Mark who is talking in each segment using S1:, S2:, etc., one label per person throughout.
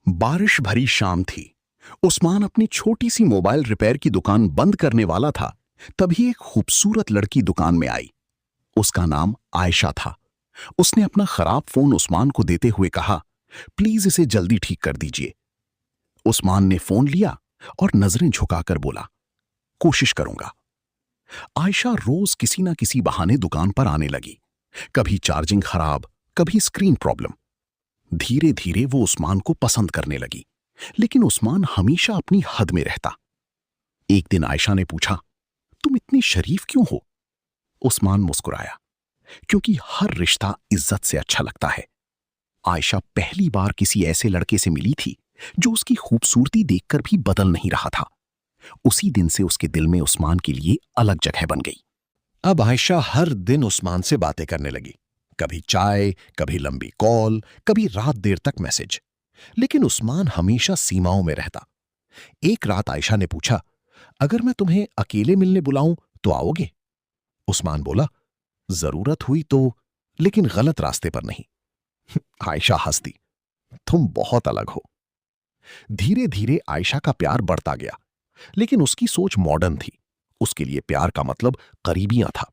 S1: बारिश भरी शाम थी। उस्मान अपनी छोटी सी मोबाइल रिपेयर की दुकान बंद करने वाला था, तभी एक खूबसूरत लड़की दुकान में आई। उसका नाम आयशा था। उसने अपना खराब फोन उस्मान को देते हुए कहा, प्लीज इसे जल्दी ठीक कर दीजिए। उस्मान ने फोन लिया और नजरें झुकाकर बोला, कोशिश करूंगा। आयशा रोज किसी ना किसी बहाने दुकान पर आने लगी। कभी चार्जिंग खराब, कभी स्क्रीन प्रॉब्लम। धीरे धीरे वो उस्मान को पसंद करने लगी, लेकिन उस्मान हमेशा अपनी हद में रहता। एक दिन आयशा ने पूछा, तुम इतनी शरीफ क्यों हो? उस्मान मुस्कुराया, क्योंकि हर रिश्ता इज्जत से अच्छा लगता है। आयशा पहली बार किसी ऐसे लड़के से मिली थी जो उसकी खूबसूरती देखकर भी बदल नहीं रहा था। उसी दिन से उसके दिल में उस्मान के लिए अलग जगह बन गई।
S2: अब आयशा हर दिन उस्मान से बातें करने लगी। कभी चाय, कभी लंबी कॉल, कभी रात देर तक मैसेज। लेकिन उस्मान हमेशा सीमाओं में रहता। एक रात आयशा ने पूछा, अगर मैं तुम्हें अकेले मिलने बुलाऊं तो आओगे? उस्मान बोला, जरूरत हुई तो, लेकिन गलत रास्ते पर नहीं। आयशा हंस दी, तुम बहुत अलग हो। धीरे धीरे आयशा का प्यार बढ़ता गया, लेकिन उसकी सोच मॉडर्न थी। उसके लिए प्यार का मतलब करीबियां था,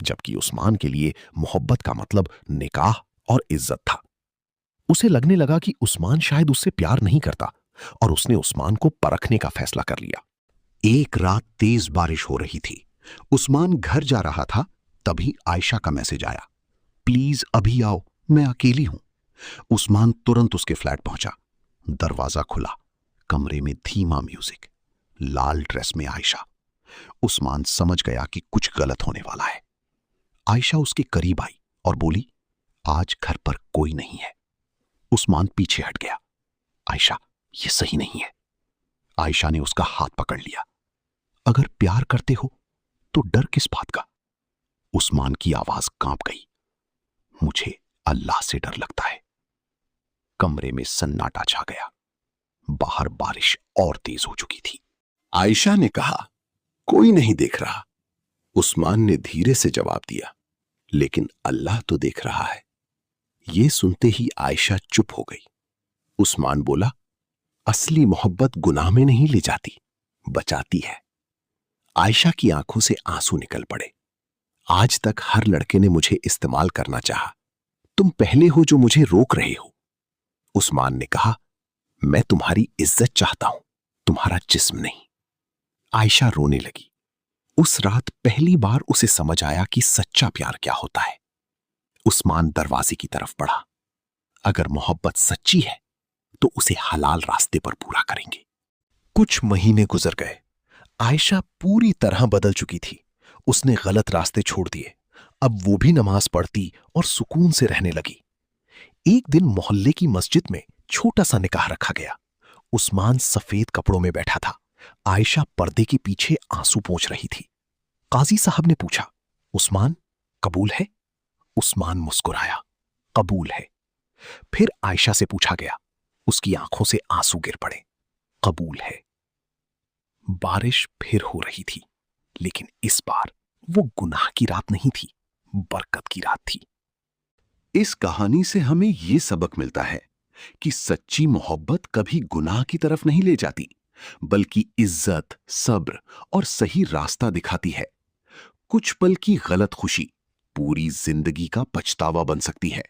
S2: जबकि उस्मान के लिए मोहब्बत का मतलब निकाह और इज्जत था। उसे लगने लगा कि उस्मान शायद उससे प्यार नहीं करता, और उसने उस्मान को परखने का फैसला कर लिया। एक रात तेज बारिश हो रही थी। उस्मान घर जा रहा था, तभी आयशा का मैसेज आया, प्लीज अभी आओ, मैं अकेली हूं। उस्मान तुरंत उसके फ्लैट पहुंचा। दरवाजा खुला, कमरे में धीमा म्यूजिक, लाल ड्रेस में आयशा। उस्मान समझ गया कि कुछ गलत होने वाला है। आयशा उसके करीब आई और बोली, आज घर पर कोई नहीं है। उस्मान पीछे हट गया। आयशा, ये सही नहीं है। आयशा ने उसका हाथ पकड़ लिया। अगर प्यार करते हो तो डर किस बात का? उस्मान की आवाज कांप गई, मुझे अल्लाह से डर लगता है। कमरे में सन्नाटा छा गया। बाहर बारिश और तेज हो चुकी थी।
S1: आयशा ने कहा, कोई नहीं देख रहा। उस्मान ने धीरे से जवाब दिया, लेकिन अल्लाह तो देख रहा है। यह सुनते ही आयशा चुप हो गई। उस्मान बोला, असली मोहब्बत गुनाह में नहीं ले जाती, बचाती है। आयशा की आंखों से आंसू निकल पड़े। आज तक हर लड़के ने मुझे इस्तेमाल करना चाहा, तुम पहले हो जो मुझे रोक रहे हो। उस्मान ने कहा, मैं तुम्हारी इज्जत चाहता हूं, तुम्हारा जिस्म नहीं। आयशा रोने लगी। उस रात पहली बार उसे समझ आया कि सच्चा प्यार क्या होता है। उस्मान दरवाजे की तरफ बढ़ा। अगर मोहब्बत सच्ची है तो उसे हलाल रास्ते पर पूरा करेंगे।
S2: कुछ महीने गुजर गए। आयशा पूरी तरह बदल चुकी थी। उसने गलत रास्ते छोड़ दिए। अब वो भी नमाज पढ़ती और सुकून से रहने लगी। एक दिन मोहल्ले की मस्जिद में छोटा सा निकाह रखा गया। उस्मान सफेद कपड़ों में बैठा था। आयशा पर्दे के पीछे आंसू पोंछ रही थी। काजी साहब ने पूछा, उस्मान, कबूल है? उस्मान मुस्कुराया, कबूल है। फिर आयशा से पूछा गया। उसकी आंखों से आंसू गिर पड़े, कबूल है। बारिश फिर हो रही थी, लेकिन इस बार वो गुनाह की रात नहीं थी, बरकत की रात थी।
S1: इस कहानी से हमें यह सबक मिलता है कि सच्ची मोहब्बत कभी गुनाह की तरफ नहीं ले जाती, बल्कि इज्जत, सब्र और सही रास्ता दिखाती है। कुछ पल की गलत खुशी पूरी जिंदगी का पछतावा बन सकती है,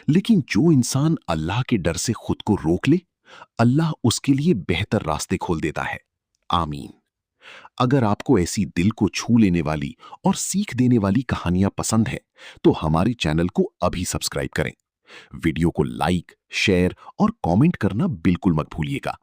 S1: लेकिन जो इंसान अल्लाह के डर से खुद को रोक ले, अल्लाह उसके लिए बेहतर रास्ते खोल देता है। आमीन। अगर आपको ऐसी दिल को छू लेने वाली और सीख देने वाली कहानियां पसंद है, तो हमारे चैनल को अभी सब्सक्राइब करें। वीडियो को लाइक, शेयर और कमेंट करना बिल्कुल मत भूलिएगा।